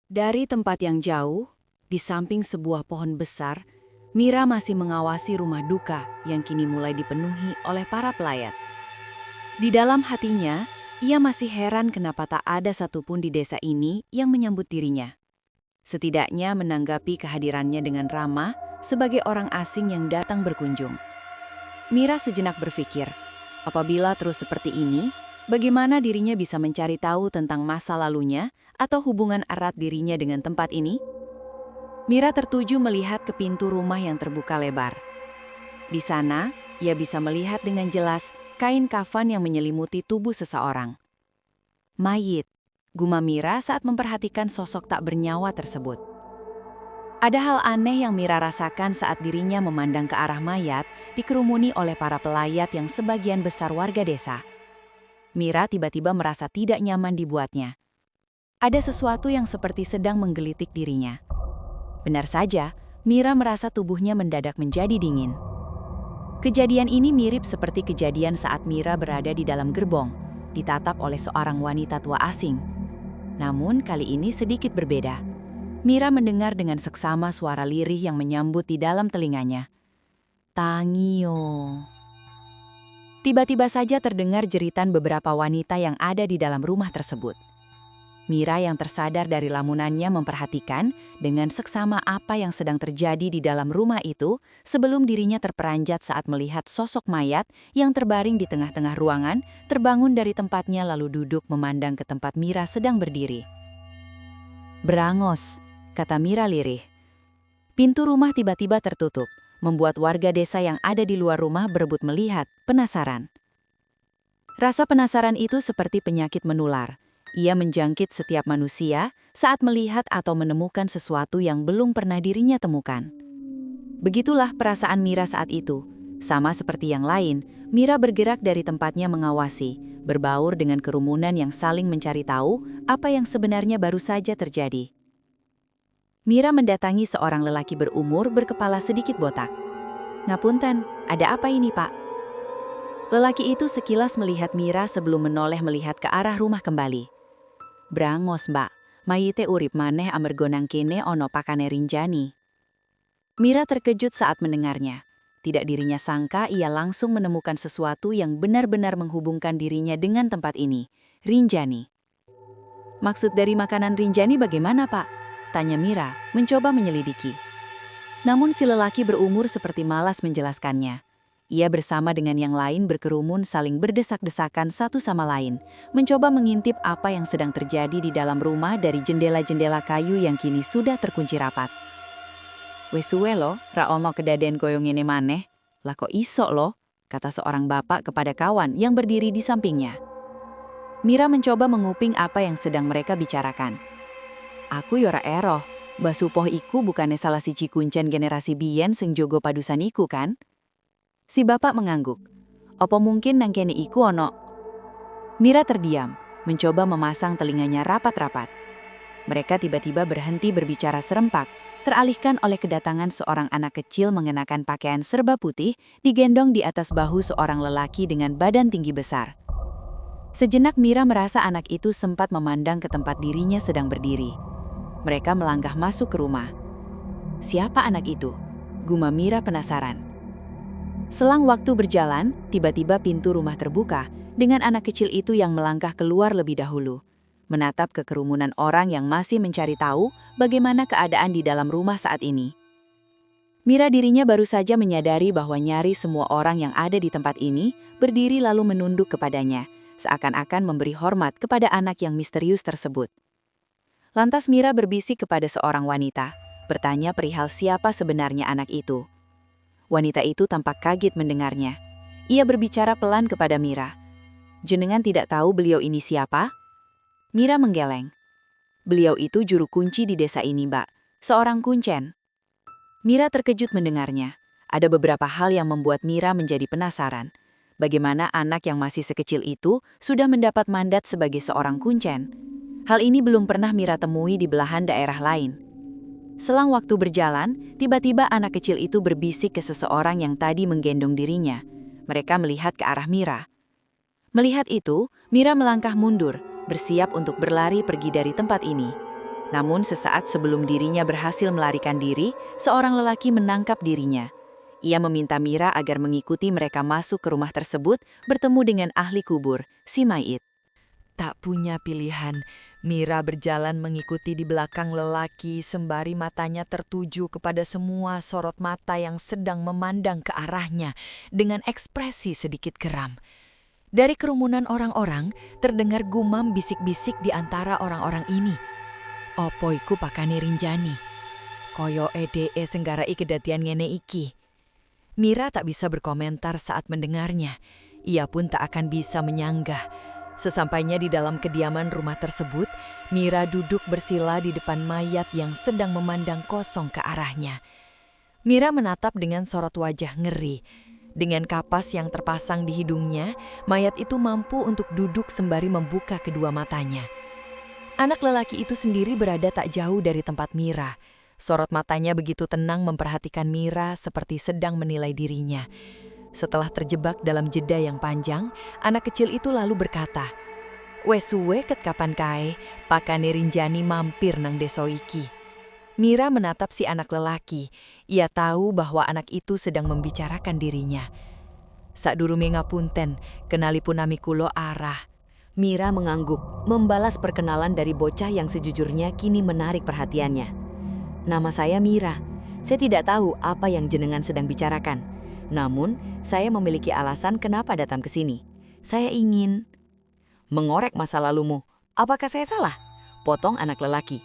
Dari tempat yang jauh, di samping sebuah pohon besar, Mira masih mengawasi rumah duka yang kini mulai dipenuhi oleh para pelayat. Di dalam hatinya, ia masih heran kenapa tak ada satupun di desa ini yang menyambut dirinya. Setidaknya menanggapi kehadirannya dengan ramah sebagai orang asing yang datang berkunjung. Mira sejenak berpikir, apabila terus seperti ini, bagaimana dirinya bisa mencari tahu tentang masa lalunya atau hubungan erat dirinya dengan tempat ini? Mira tertuju melihat ke pintu rumah yang terbuka lebar. Di sana, ia bisa melihat dengan jelas kain kafan yang menyelimuti tubuh seseorang. Mayit, gumam Mira saat memperhatikan sosok tak bernyawa tersebut. Ada hal aneh yang Mira rasakan saat dirinya memandang ke arah mayat dikerumuni oleh para pelayat yang sebagian besar warga desa. Mira tiba-tiba merasa tidak nyaman dibuatnya. Ada sesuatu yang seperti sedang menggelitik dirinya. Benar saja, Mira merasa tubuhnya mendadak menjadi dingin. Kejadian ini mirip seperti kejadian saat Mira berada di dalam gerbong, ditatap oleh seorang wanita tua asing. Namun kali ini sedikit berbeda. Mira mendengar dengan seksama suara lirih yang menyambut di dalam telinganya. Tangio. Tiba-tiba saja terdengar jeritan beberapa wanita yang ada di dalam rumah tersebut. Mira yang tersadar dari lamunannya memperhatikan dengan seksama apa yang sedang terjadi di dalam rumah itu sebelum dirinya terperanjat saat melihat sosok mayat yang terbaring di tengah-tengah ruangan terbangun dari tempatnya lalu duduk memandang ke tempat Mira sedang berdiri. Berangos, kata Mira lirih. Pintu rumah tiba-tiba tertutup, membuat warga desa yang ada di luar rumah berebut melihat, penasaran. Rasa penasaran itu seperti penyakit menular. Ia menjangkit setiap manusia saat melihat atau menemukan sesuatu yang belum pernah dirinya temukan. Begitulah perasaan Mira saat itu. Sama seperti yang lain, Mira bergerak dari tempatnya mengawasi, berbaur dengan kerumunan yang saling mencari tahu apa yang sebenarnya baru saja terjadi. Mira mendatangi seorang lelaki berumur berkepala sedikit botak. "Ngapunten, ada apa ini, Pak?" Lelaki itu sekilas melihat Mira sebelum menoleh melihat ke arah rumah kembali. "Brangos, Mbak, mayite urip maneh amerga nang kene ono pakane Rinjani." Mira terkejut saat mendengarnya. Tidak dirinya sangka ia langsung menemukan sesuatu yang benar-benar menghubungkan dirinya dengan tempat ini, Rinjani. "Maksud dari makanan Rinjani bagaimana, Pak?" tanya Mira, mencoba menyelidiki. Namun si lelaki berumur seperti malas menjelaskannya. Ia bersama dengan yang lain berkerumun saling berdesak-desakan satu sama lain, mencoba mengintip apa yang sedang terjadi di dalam rumah dari jendela-jendela kayu yang kini sudah terkunci rapat. "Wes suwe lo, ra ono kedaden koyo ngene maneh. Lah kok iso lo?" kata seorang bapak kepada kawan yang berdiri di sampingnya. Mira mencoba menguping apa yang sedang mereka bicarakan. "Aku yora eroh, Mbah Supoh iku bukannya salah siji kuncen generasi biyen sing jogo padusan iku kan?" Si bapak mengangguk. "Apa mungkin nang kene iku ono?" Mira terdiam, mencoba memasang telinganya rapat-rapat. Mereka tiba-tiba berhenti berbicara serempak, teralihkan oleh kedatangan seorang anak kecil mengenakan pakaian serba putih, digendong di atas bahu seorang lelaki dengan badan tinggi besar. Sejenak Mira merasa anak itu sempat memandang ke tempat dirinya sedang berdiri. Mereka melangkah masuk ke rumah. "Siapa anak itu?" gumam Mira penasaran. Selang waktu berjalan, tiba-tiba pintu rumah terbuka dengan anak kecil itu yang melangkah keluar lebih dahulu, menatap ke kerumunan orang yang masih mencari tahu bagaimana keadaan di dalam rumah saat ini. Mira dirinya baru saja menyadari bahwa nyaris semua orang yang ada di tempat ini berdiri lalu menunduk kepadanya, seakan-akan memberi hormat kepada anak yang misterius tersebut. Lantas Mira berbisik kepada seorang wanita, bertanya perihal siapa sebenarnya anak itu. Wanita itu tampak kaget mendengarnya. Ia berbicara pelan kepada Mira. "Jenengan tidak tahu beliau ini siapa?" Mira menggeleng. "Beliau itu juru kunci di desa ini, Mbak. Seorang kuncen." Mira terkejut mendengarnya. Ada beberapa hal yang membuat Mira menjadi penasaran. Bagaimana anak yang masih sekecil itu sudah mendapat mandat sebagai seorang kuncen? Hal ini belum pernah Mira temui di belahan daerah lain. Selang waktu berjalan, tiba-tiba anak kecil itu berbisik ke seseorang yang tadi menggendong dirinya. Mereka melihat ke arah Mira. Melihat itu, Mira melangkah mundur, bersiap untuk berlari pergi dari tempat ini. Namun sesaat sebelum dirinya berhasil melarikan diri, seorang lelaki menangkap dirinya. Ia meminta Mira agar mengikuti mereka masuk ke rumah tersebut, bertemu dengan ahli kubur, si mayit. Tak punya pilihan, Mira berjalan mengikuti di belakang lelaki sembari matanya tertuju kepada semua sorot mata yang sedang memandang ke arahnya dengan ekspresi sedikit geram. Dari kerumunan orang-orang, terdengar gumam bisik-bisik di antara orang-orang ini. Opo iku pakane Rinjani? Koyo ede senggarai kedatian ngene iki. Mira tak bisa berkomentar saat mendengarnya. Ia pun tak akan bisa menyanggah. Sesampainya di dalam kediaman rumah tersebut, Mira duduk bersila di depan mayat yang sedang memandang kosong ke arahnya. Mira menatap dengan sorot wajah ngeri. Dengan kapas yang terpasang di hidungnya, mayat itu mampu untuk duduk sembari membuka kedua matanya. Anak lelaki itu sendiri berada tak jauh dari tempat Mira. Sorot matanya begitu tenang memperhatikan Mira seperti sedang menilai dirinya. Setelah terjebak dalam jeda yang panjang, anak kecil itu lalu berkata, "Wes suwe ket kapan kae, pakane Rinjani mampir nang deso iki." Mira menatap si anak lelaki. Ia tahu bahwa anak itu sedang membicarakan dirinya. "Sakdurunge ngapunten, kenalipun nami kulo Arah." Mira mengangguk, membalas perkenalan dari bocah yang sejujurnya kini menarik perhatiannya. "Nama saya Mira. Saya tidak tahu apa yang jenengan sedang bicarakan. Namun, saya memiliki alasan kenapa datang ke sini. Saya ingin..." "Mengorek masa lalumu. Apakah saya salah?" potong anak lelaki.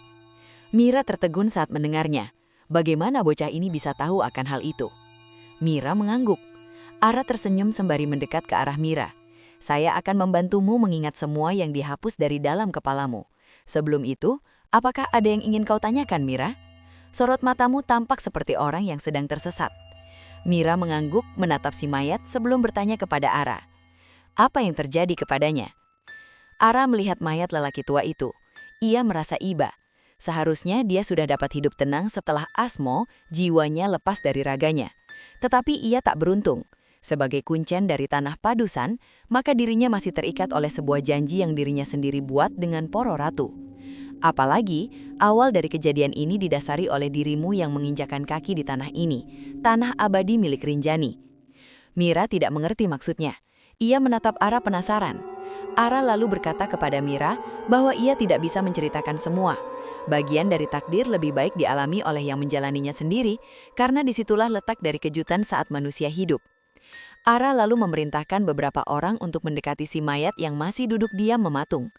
Mira tertegun saat mendengarnya. Bagaimana bocah ini bisa tahu akan hal itu? Mira mengangguk. Ara tersenyum sembari mendekat ke arah Mira. "Saya akan membantumu mengingat semua yang dihapus dari dalam kepalamu. Sebelum itu, apakah ada yang ingin kau tanyakan, Mira? Sorot matamu tampak seperti orang yang sedang tersesat." Mira mengangguk menatap si mayat sebelum bertanya kepada Ara. Apa yang terjadi kepadanya? Ara melihat mayat lelaki tua itu. Ia merasa iba. Seharusnya dia sudah dapat hidup tenang setelah Asmo, jiwanya lepas dari raganya. Tetapi ia tak beruntung. Sebagai kuncen dari tanah padusan, maka dirinya masih terikat oleh sebuah janji yang dirinya sendiri buat dengan Poro Ratu. Apalagi, awal dari kejadian ini didasari oleh dirimu yang menginjakan kaki di tanah ini, tanah abadi milik Rinjani. Mira tidak mengerti maksudnya. Ia menatap Ara penasaran. Ara lalu berkata kepada Mira bahwa ia tidak bisa menceritakan semua. Bagian dari takdir lebih baik dialami oleh yang menjalaninya sendiri, karena disitulah letak dari kejutan saat manusia hidup. Ara lalu memerintahkan beberapa orang untuk mendekati si mayat yang masih duduk diam mematung.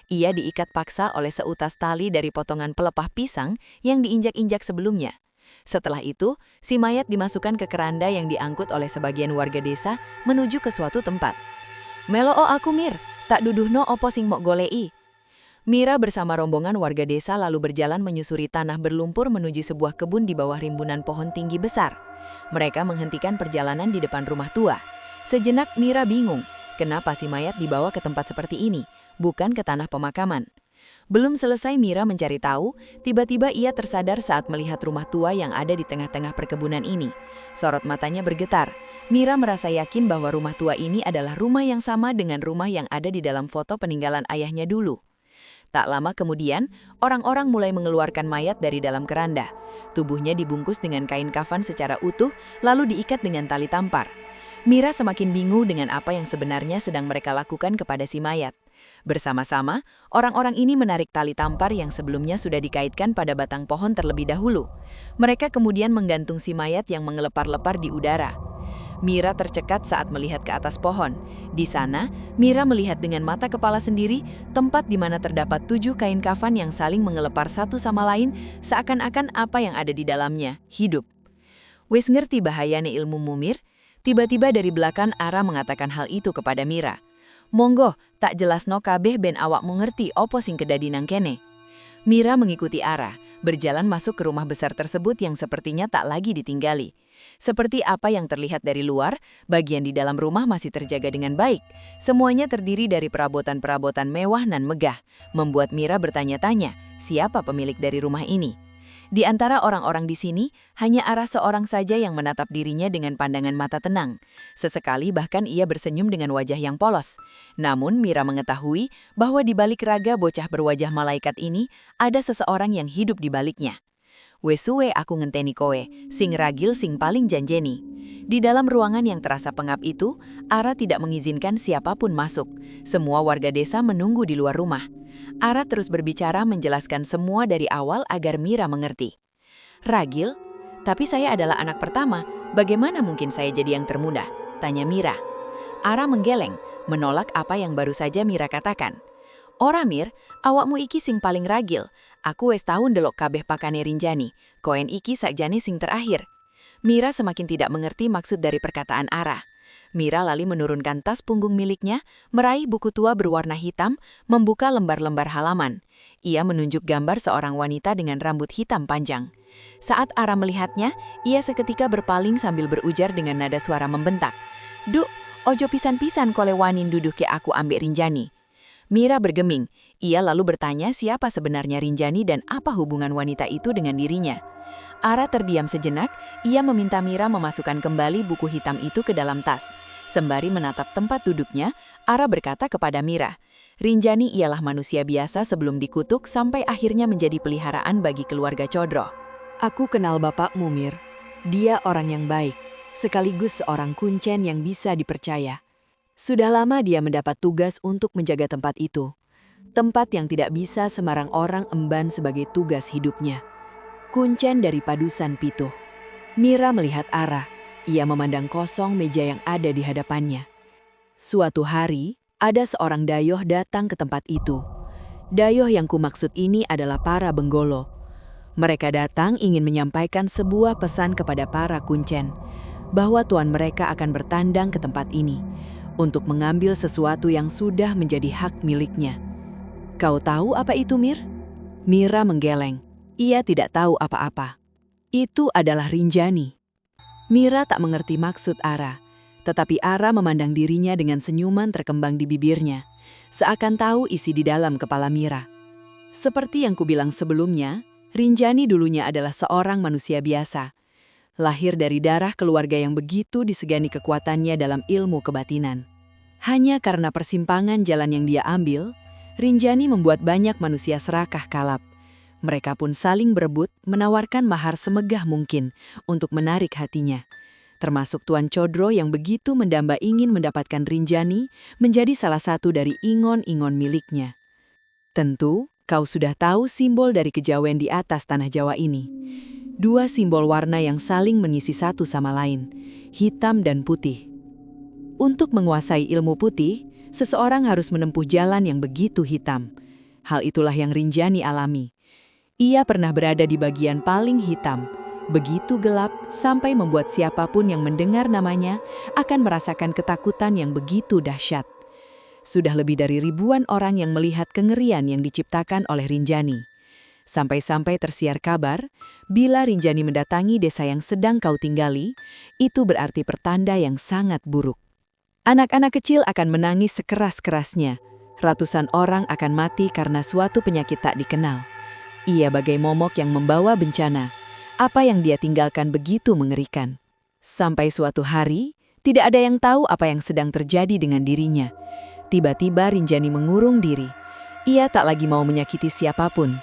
Ia diikat paksa oleh seutas tali dari potongan pelepah pisang yang diinjak-injak sebelumnya. Setelah itu, si mayat dimasukkan ke keranda yang diangkut oleh sebagian warga desa menuju ke suatu tempat. "Meloo aku Mir, tak duduhno opo sing mok golei." Mira bersama rombongan warga desa lalu berjalan menyusuri tanah berlumpur menuju sebuah kebun di bawah rimbunan pohon tinggi besar. Mereka menghentikan perjalanan di depan rumah tua. Sejenak Mira bingung, kenapa si mayat dibawa ke tempat seperti ini, bukan ke tanah pemakaman. Belum selesai Mira mencari tahu, tiba-tiba ia tersadar saat melihat rumah tua yang ada di tengah-tengah perkebunan ini. Sorot matanya bergetar. Mira merasa yakin bahwa rumah tua ini adalah rumah yang sama dengan rumah yang ada di dalam foto peninggalan ayahnya dulu. Tak lama kemudian, orang-orang mulai mengeluarkan mayat dari dalam keranda. Tubuhnya dibungkus dengan kain kafan secara utuh, lalu diikat dengan tali tampar. Mira semakin bingung dengan apa yang sebenarnya sedang mereka lakukan kepada si mayat. Bersama-sama, orang-orang ini menarik tali tampar yang sebelumnya sudah dikaitkan pada batang pohon terlebih dahulu. Mereka kemudian menggantung si mayat yang mengelepar-lepar di udara. Mira tercekat saat melihat ke atas pohon. Di sana, Mira melihat dengan mata kepala sendiri tempat di mana terdapat 7 kain kafan yang saling mengelepar satu sama lain, seakan-akan apa yang ada di dalamnya hidup. "Wis ngerti bahayane ilmu Mir?" Tiba-tiba dari belakang Ara mengatakan hal itu kepada Mira. "Monggo, tak jelasno kabeh ben awakmu ngerti opo sing kedadi nang kene." Mira mengikuti Ara, berjalan masuk ke rumah besar tersebut yang sepertinya tak lagi ditinggali. Seperti apa yang terlihat dari luar, bagian di dalam rumah masih terjaga dengan baik. Semuanya terdiri dari perabotan-perabotan mewah dan megah, membuat Mira bertanya-tanya, siapa pemilik dari rumah ini? Di antara orang-orang di sini, hanya Ara seorang saja yang menatap dirinya dengan pandangan mata tenang. Sesekali bahkan ia bersenyum dengan wajah yang polos. Namun Mira mengetahui bahwa di balik raga bocah berwajah malaikat ini, ada seseorang yang hidup di baliknya. Wes suwe aku ngenteni kowe, sing ragil sing paling janjeni. Di dalam ruangan yang terasa pengap itu, Ara tidak mengizinkan siapapun masuk. Semua warga desa menunggu di luar rumah. Ara terus berbicara menjelaskan semua dari awal agar Mira mengerti. Ragil? Tapi saya adalah anak pertama, bagaimana mungkin saya jadi yang termuda? Tanya Mira. Ara menggeleng, menolak apa yang baru saja Mira katakan. Ora Mir, awakmu iki sing paling ragil. Aku wes tahun delok kabeh pakane Rinjani. Koen iki sakjane sing terakhir. Mira semakin tidak mengerti maksud dari perkataan Ara. Mira lalu menurunkan tas punggung miliknya, meraih buku tua berwarna hitam, membuka lembar-lembar halaman. Ia menunjuk gambar seorang wanita dengan rambut hitam panjang. Saat Ara melihatnya, ia seketika berpaling sambil berujar dengan nada suara membentak. Duk, ojo pisan-pisan kole wanin duduk ke aku ambek Rinjani. Mira bergeming. Ia lalu bertanya siapa sebenarnya Rinjani dan apa hubungan wanita itu dengan dirinya. Ara terdiam sejenak, ia meminta Mira memasukkan kembali buku hitam itu ke dalam tas. Sembari menatap tempat duduknya, Ara berkata kepada Mira, Rinjani ialah manusia biasa sebelum dikutuk sampai akhirnya menjadi peliharaan bagi keluarga Codro. Aku kenal bapakmu, Mir. Dia orang yang baik, sekaligus seorang kuncen yang bisa dipercaya. Sudah lama dia mendapat tugas untuk menjaga tempat itu. Tempat yang tidak bisa sembarang orang emban sebagai tugas hidupnya. Kuncen dari Padusan Pituh. Mira melihat Ara. Ia memandang kosong meja yang ada di hadapannya. Suatu hari, ada seorang dayoh datang ke tempat itu. Dayoh yang kumaksud ini adalah para benggolo. Mereka datang ingin menyampaikan sebuah pesan kepada para kuncen, bahwa tuan mereka akan bertandang ke tempat ini, untuk mengambil sesuatu yang sudah menjadi hak miliknya. Kau tahu apa itu, Mir? Mira menggeleng. Ia tidak tahu apa-apa. Itu adalah Rinjani. Mira tak mengerti maksud Ara, tetapi Ara memandang dirinya dengan senyuman terkembang di bibirnya, seakan tahu isi di dalam kepala Mira. Seperti yang kubilang sebelumnya, Rinjani dulunya adalah seorang manusia biasa, lahir dari darah keluarga yang begitu disegani kekuatannya dalam ilmu kebatinan. Hanya karena persimpangan jalan yang dia ambil, Rinjani membuat banyak manusia serakah kalap. Mereka pun saling berebut menawarkan mahar semegah mungkin untuk menarik hatinya. Termasuk Tuan Codro yang begitu mendamba ingin mendapatkan Rinjani menjadi salah satu dari ingon-ingon miliknya. Tentu, kau sudah tahu simbol dari kejawen di atas tanah Jawa ini. Dua simbol warna yang saling mengisi satu sama lain, hitam dan putih. Untuk menguasai ilmu putih, seseorang harus menempuh jalan yang begitu hitam. Hal itulah yang Rinjani alami. Ia pernah berada di bagian paling hitam, begitu gelap sampai membuat siapapun yang mendengar namanya akan merasakan ketakutan yang begitu dahsyat. Sudah lebih dari ribuan orang yang melihat kengerian yang diciptakan oleh Rinjani. Sampai-sampai tersiar kabar, bila Rinjani mendatangi desa yang sedang kau tinggali, itu berarti pertanda yang sangat buruk. Anak-anak kecil akan menangis sekeras-kerasnya. Ratusan orang akan mati karena suatu penyakit tak dikenal. Ia bagai momok yang membawa bencana. Apa yang dia tinggalkan begitu mengerikan. Sampai suatu hari, tidak ada yang tahu apa yang sedang terjadi dengan dirinya. Tiba-tiba Rinjani mengurung diri. Ia tak lagi mau menyakiti siapapun.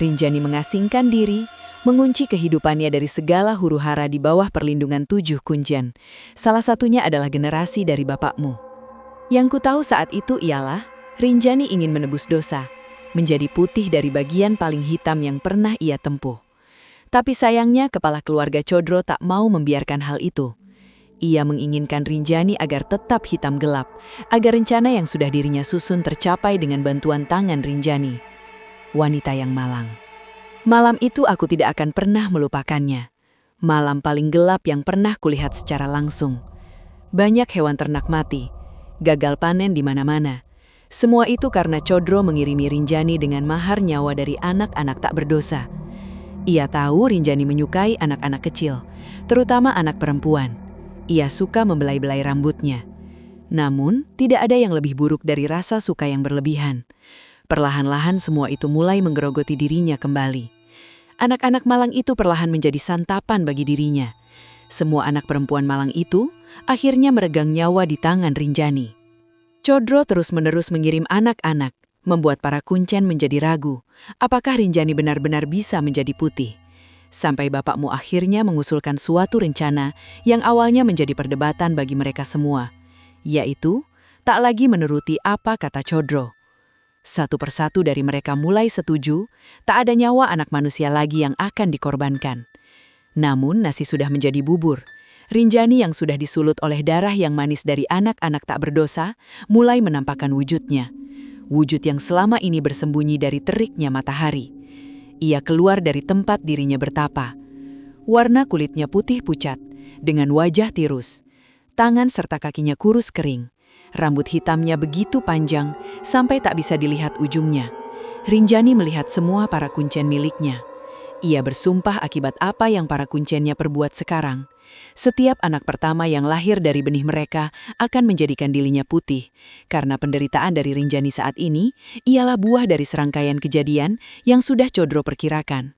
Rinjani mengasingkan diri, mengunci kehidupannya dari segala huru-hara di bawah perlindungan 7 kunjen. Salah satunya adalah generasi dari bapakmu. Yang ku tahu saat itu ialah, Rinjani ingin menebus dosa, menjadi putih dari bagian paling hitam yang pernah ia tempuh. Tapi sayangnya kepala keluarga Codro tak mau membiarkan hal itu. Ia menginginkan Rinjani agar tetap hitam gelap, agar rencana yang sudah dirinya susun tercapai dengan bantuan tangan Rinjani. Wanita yang malang. Malam itu aku tidak akan pernah melupakannya. Malam paling gelap yang pernah kulihat secara langsung. Banyak hewan ternak mati, gagal panen di mana-mana. Semua itu karena Codro mengirimi Rinjani dengan mahar nyawa dari anak-anak tak berdosa. Ia tahu Rinjani menyukai anak-anak kecil, terutama anak perempuan. Ia suka membelai-belai rambutnya. Namun, tidak ada yang lebih buruk dari rasa suka yang berlebihan. Perlahan-lahan semua itu mulai menggerogoti dirinya kembali. Anak-anak malang itu perlahan menjadi santapan bagi dirinya. Semua anak perempuan malang itu akhirnya meregang nyawa di tangan Rinjani. Codro terus-menerus mengirim anak-anak, membuat para kuncen menjadi ragu, apakah Rinjani benar-benar bisa menjadi putih. Sampai bapakmu akhirnya mengusulkan suatu rencana yang awalnya menjadi perdebatan bagi mereka semua, yaitu tak lagi menuruti apa kata Codro. Satu persatu dari mereka mulai setuju, tak ada nyawa anak manusia lagi yang akan dikorbankan. Namun nasi sudah menjadi bubur. Rinjani yang sudah disulut oleh darah yang manis dari anak-anak tak berdosa, mulai menampakkan wujudnya. Wujud yang selama ini bersembunyi dari teriknya matahari. Ia keluar dari tempat dirinya bertapa. Warna kulitnya putih pucat, dengan wajah tirus. Tangan serta kakinya kurus kering. Rambut hitamnya begitu panjang, sampai tak bisa dilihat ujungnya. Rinjani melihat semua para kuncen miliknya. Ia bersumpah akibat apa yang para kuncennya perbuat sekarang. Setiap anak pertama yang lahir dari benih mereka akan menjadikan dirinya putih, karena penderitaan dari Rinjani saat ini ialah buah dari serangkaian kejadian yang sudah Codro perkirakan.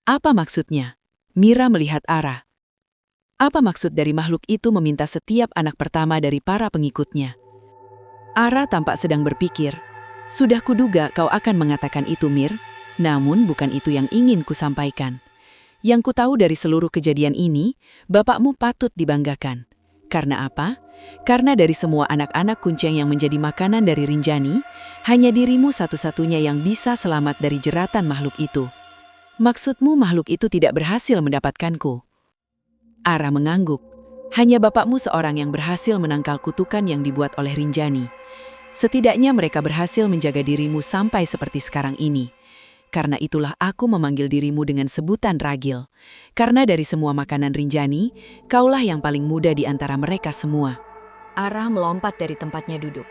Apa maksudnya? Mira melihat arah. Apa maksud dari makhluk itu meminta setiap anak pertama dari para pengikutnya? Ara tampak sedang berpikir. Sudah kuduga kau akan mengatakan itu, Mir. Namun bukan itu yang ingin kusampaikan. Yang kutahu dari seluruh kejadian ini, bapakmu patut dibanggakan. Karena apa? Karena dari semua anak-anak kunceng yang menjadi makanan dari Rinjani, hanya dirimu satu-satunya yang bisa selamat dari jeratan makhluk itu. Maksudmu makhluk itu tidak berhasil mendapatkanku? Ara mengangguk. Hanya bapakmu seorang yang berhasil menangkal kutukan yang dibuat oleh Rinjani. Setidaknya mereka berhasil menjaga dirimu sampai seperti sekarang ini. Karena itulah aku memanggil dirimu dengan sebutan Ragil. Karena dari semua makanan Rinjani, kaulah yang paling muda di antara mereka semua. Ara melompat dari tempatnya duduk.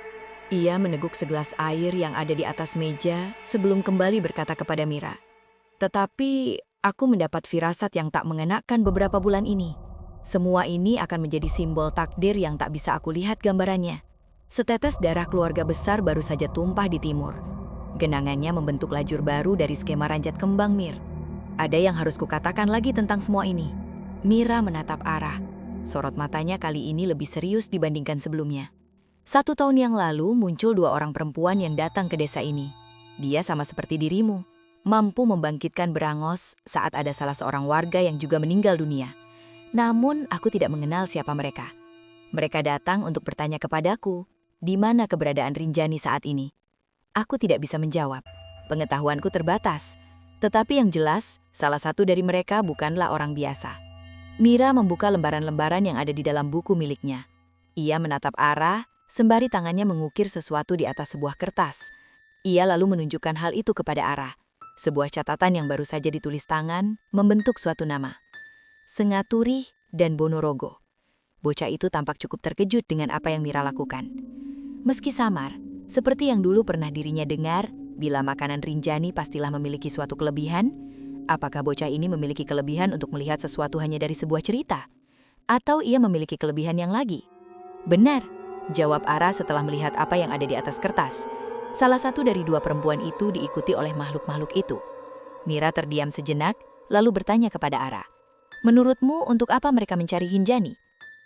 Ia meneguk segelas air yang ada di atas meja sebelum kembali berkata kepada Mira. Tetapi aku mendapat firasat yang tak mengenakan beberapa bulan ini. Semua ini akan menjadi simbol takdir yang tak bisa aku lihat gambarannya. Setetes darah keluarga besar baru saja tumpah di timur. Genangannya membentuk lajur baru dari skema ranjat kembang, Mir. Ada yang harus kukatakan lagi tentang semua ini. Mira menatap Ara. Sorot matanya kali ini lebih serius dibandingkan sebelumnya. 1 tahun yang lalu muncul 2 orang perempuan yang datang ke desa ini. Dia sama seperti dirimu, mampu membangkitkan Berangos saat ada salah seorang warga yang juga meninggal dunia. Namun aku tidak mengenal siapa mereka. Mereka datang untuk bertanya kepadaku, di mana keberadaan Rinjani saat ini? Aku tidak bisa menjawab. Pengetahuanku terbatas. Tetapi yang jelas, salah satu dari mereka bukanlah orang biasa. Mira membuka lembaran-lembaran yang ada di dalam buku miliknya. Ia menatap Ara, sembari tangannya mengukir sesuatu di atas sebuah kertas. Ia lalu menunjukkan hal itu kepada Ara. Sebuah catatan yang baru saja ditulis tangan, membentuk suatu nama. Sengaturi dan Bonorogo. Bocah itu tampak cukup terkejut dengan apa yang Mira lakukan. Meski samar, seperti yang dulu pernah dirinya dengar, bila makanan Rinjani pastilah memiliki suatu kelebihan, apakah bocah ini memiliki kelebihan untuk melihat sesuatu hanya dari sebuah cerita? Atau ia memiliki kelebihan yang lagi? Benar, jawab Ara setelah melihat apa yang ada di atas kertas. Salah satu dari 2 perempuan itu diikuti oleh makhluk-makhluk itu. Mira terdiam sejenak, lalu bertanya kepada Ara. Menurutmu untuk apa mereka mencari Rinjani?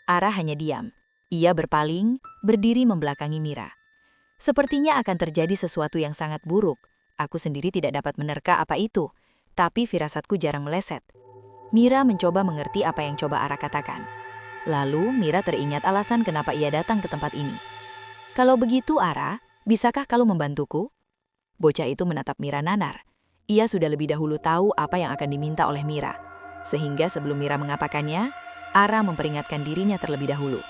Ara hanya diam. Ia berpaling, berdiri membelakangi Mira. Sepertinya akan terjadi sesuatu yang sangat buruk. Aku sendiri tidak dapat menerka apa itu, tapi firasatku jarang meleset. Mira mencoba mengerti apa yang coba Ara katakan. Lalu Mira teringat alasan kenapa ia datang ke tempat ini. Kalau begitu Ara, bisakah kau membantuku? Bocah itu menatap Mira nanar. Ia sudah lebih dahulu tahu apa yang akan diminta oleh Mira. Sehingga sebelum Mira mengapakannya, Ara memperingatkan dirinya terlebih dahulu.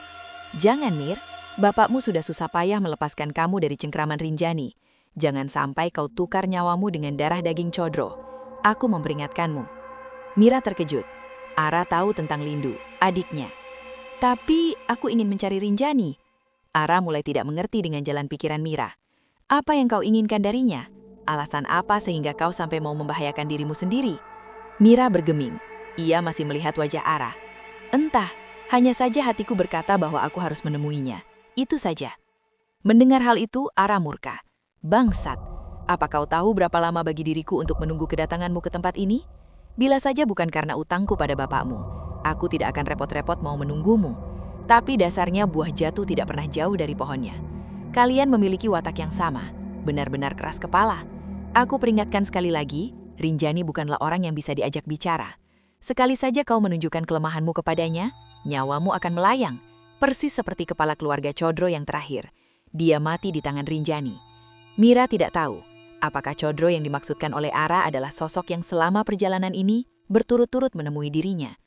Jangan, Mir. Bapakmu sudah susah payah melepaskan kamu dari cengkraman Rinjani. Jangan sampai kau tukar nyawamu dengan darah daging Codro. Aku memperingatkanmu. Mira terkejut. Ara tahu tentang Lindu, adiknya. Tapi aku ingin mencari Rinjani. Ara mulai tidak mengerti dengan jalan pikiran Mira. Apa yang kau inginkan darinya? Alasan apa sehingga kau sampai mau membahayakan dirimu sendiri? Mira bergeming. Ia masih melihat wajah Ara. Entah, hanya saja hatiku berkata bahwa aku harus menemuinya. Itu saja. Mendengar hal itu, Ara murka. Bangsat, apa kau tahu berapa lama bagi diriku untuk menunggu kedatanganmu ke tempat ini? Bila saja bukan karena utangku pada bapakmu, aku tidak akan repot-repot mau menunggumu. Tapi dasarnya buah jatuh tidak pernah jauh dari pohonnya. Kalian memiliki watak yang sama, benar-benar keras kepala. Aku peringatkan sekali lagi, Rinjani bukanlah orang yang bisa diajak bicara. Sekali saja kau menunjukkan kelemahanmu kepadanya, nyawamu akan melayang. Persis seperti kepala keluarga Chodro yang terakhir. Dia mati di tangan Rinjani. Mira tidak tahu, apakah Chodro yang dimaksudkan oleh Ara adalah sosok yang selama perjalanan ini berturut-turut menemui dirinya.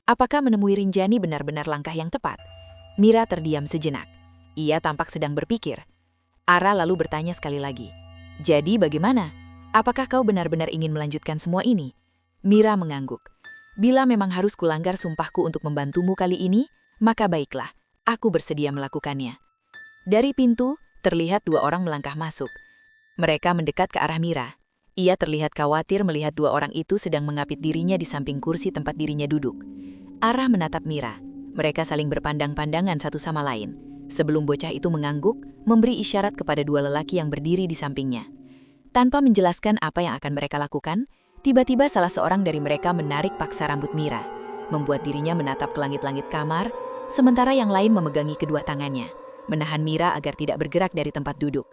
Apakah menemui Rinjani benar-benar langkah yang tepat? Mira terdiam sejenak. Ia tampak sedang berpikir. Ara lalu bertanya sekali lagi. Jadi bagaimana? Apakah kau benar-benar ingin melanjutkan semua ini? Mira mengangguk. Bila memang harus kulanggar sumpahku untuk membantumu kali ini, maka baiklah, aku bersedia melakukannya. Dari pintu, terlihat dua orang melangkah masuk. Mereka mendekat ke arah Mira. Ia terlihat khawatir melihat dua orang itu sedang mengapit dirinya di samping kursi tempat dirinya duduk. Ara menatap Mira. Mereka saling berpandang-pandangan satu sama lain. Sebelum bocah itu mengangguk, memberi isyarat kepada dua lelaki yang berdiri di sampingnya. Tanpa menjelaskan apa yang akan mereka lakukan, tiba-tiba salah seorang dari mereka menarik paksa rambut Mira, membuat dirinya menatap ke langit-langit kamar, sementara yang lain memegangi kedua tangannya, menahan Mira agar tidak bergerak dari tempat duduk.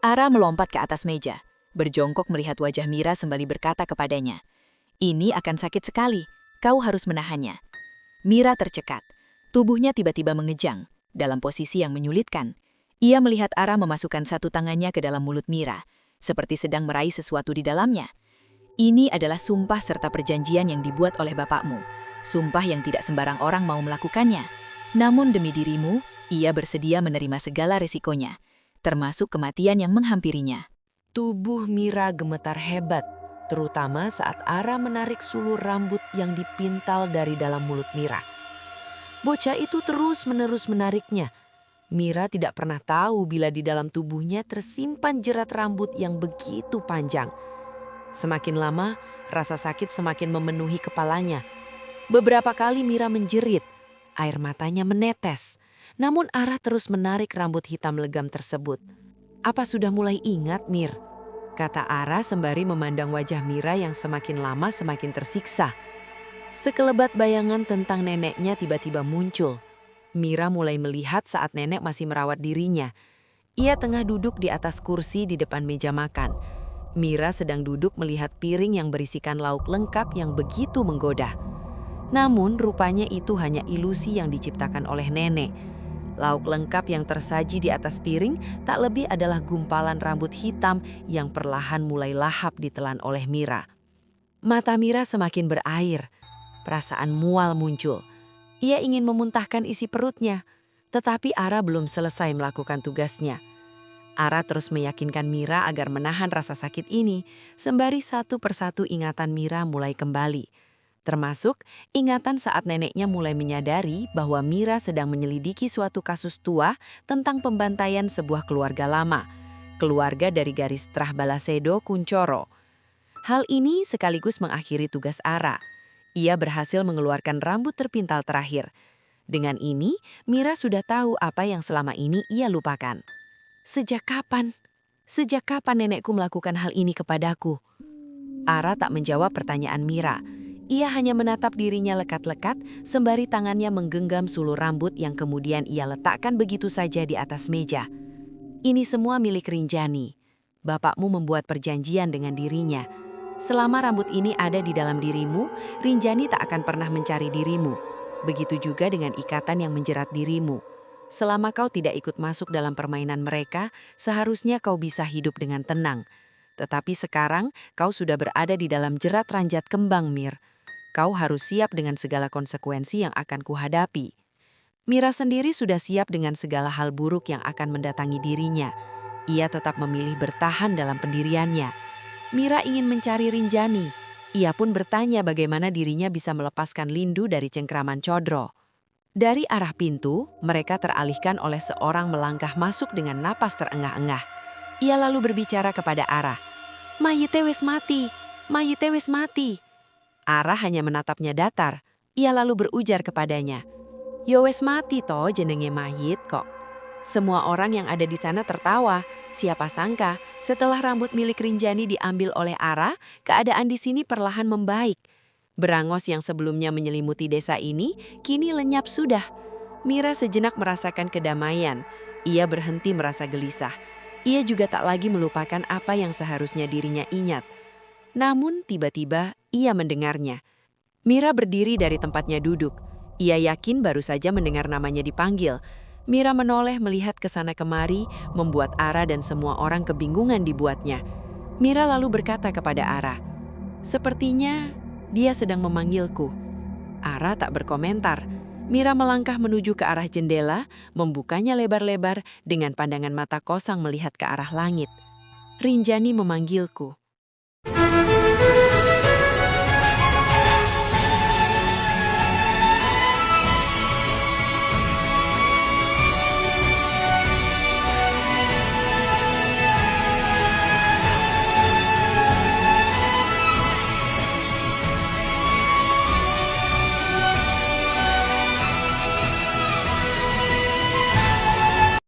Ara melompat ke atas meja, berjongkok melihat wajah Mira sembari berkata kepadanya, "Ini akan sakit sekali, kau harus menahannya." Mira tercekat, tubuhnya tiba-tiba mengejang, dalam posisi yang menyulitkan. Ia melihat Ara memasukkan satu tangannya ke dalam mulut Mira, seperti sedang meraih sesuatu di dalamnya. Ini adalah sumpah serta perjanjian yang dibuat oleh bapakmu, sumpah yang tidak sembarang orang mau melakukannya. Namun demi dirimu, ia bersedia menerima segala resikonya, termasuk kematian yang menghampirinya. Tubuh Mira gemetar hebat, terutama saat Ara menarik sulur rambut yang dipintal dari dalam mulut Mira. Bocah itu terus-menerus menariknya. Mira tidak pernah tahu bila di dalam tubuhnya tersimpan jerat rambut yang begitu panjang. Semakin lama, rasa sakit semakin memenuhi kepalanya. Beberapa kali Mira menjerit, air matanya menetes. Namun Ara terus menarik rambut hitam legam tersebut. "Apa sudah mulai ingat, Mir?" kata Ara sembari memandang wajah Mira yang semakin lama semakin tersiksa. Sekelebat bayangan tentang neneknya tiba-tiba muncul. Mira mulai melihat saat nenek masih merawat dirinya. Ia tengah duduk di atas kursi di depan meja makan. Mira sedang duduk melihat piring yang berisikan lauk lengkap yang begitu menggoda. Namun rupanya itu hanya ilusi yang diciptakan oleh nenek. Lauk lengkap yang tersaji di atas piring tak lebih adalah gumpalan rambut hitam yang perlahan mulai lahap ditelan oleh Mira. Mata Mira semakin berair. Perasaan mual muncul. Ia ingin memuntahkan isi perutnya, tetapi Ara belum selesai melakukan tugasnya. Ara terus meyakinkan Mira agar menahan rasa sakit ini, sembari satu persatu ingatan Mira mulai kembali. Termasuk ingatan saat neneknya mulai menyadari bahwa Mira sedang menyelidiki suatu kasus tua tentang pembantaian sebuah keluarga lama, keluarga dari garis Trah Balasedo Kuncoro. Hal ini sekaligus mengakhiri tugas Ara. Ia berhasil mengeluarkan rambut terpintal terakhir. Dengan ini, Mira sudah tahu apa yang selama ini ia lupakan. Sejak kapan? Sejak kapan nenekku melakukan hal ini kepadaku? Ara tak menjawab pertanyaan Mira. Ia hanya menatap dirinya lekat-lekat sembari tangannya menggenggam sulur rambut yang kemudian ia letakkan begitu saja di atas meja. Ini semua milik Rinjani. Bapakmu membuat perjanjian dengan dirinya. Selama rambut ini ada di dalam dirimu, Rinjani tak akan pernah mencari dirimu. Begitu juga dengan ikatan yang menjerat dirimu. Selama kau tidak ikut masuk dalam permainan mereka, seharusnya kau bisa hidup dengan tenang. Tetapi sekarang kau sudah berada di dalam jerat ranjat kembang, Mir. Kau harus siap dengan segala konsekuensi yang akan kuhadapi. Mira sendiri sudah siap dengan segala hal buruk yang akan mendatangi dirinya. Ia tetap memilih bertahan dalam pendiriannya. Mira ingin mencari Rinjani. Ia pun bertanya bagaimana dirinya bisa melepaskan Lindu dari cengkraman Chodro. Dari arah pintu, mereka teralihkan oleh seorang melangkah masuk dengan napas terengah-engah. Ia lalu berbicara kepada Ara. "Mayite wis mati, mayite wis mati." Ara hanya menatapnya datar. Ia lalu berujar kepadanya. "Yo wis mati toh jenenge mayit kok." Semua orang yang ada di sana tertawa. Siapa sangka, setelah rambut milik Rinjani diambil oleh Ara, keadaan di sini perlahan membaik. Berangos yang sebelumnya menyelimuti desa ini, kini lenyap sudah. Mira sejenak merasakan kedamaian. Ia berhenti merasa gelisah. Ia juga tak lagi melupakan apa yang seharusnya dirinya ingat. Namun tiba-tiba ia mendengarnya. Mira berdiri dari tempatnya duduk. Ia yakin baru saja mendengar namanya dipanggil. Mira menoleh melihat ke sana kemari, membuat Ara dan semua orang kebingungan dibuatnya. Mira lalu berkata kepada Ara, "Sepertinya dia sedang memanggilku." Ara tak berkomentar. Mira melangkah menuju ke arah jendela, membukanya lebar-lebar dengan pandangan mata kosong melihat ke arah langit. "Rinjani memanggilku."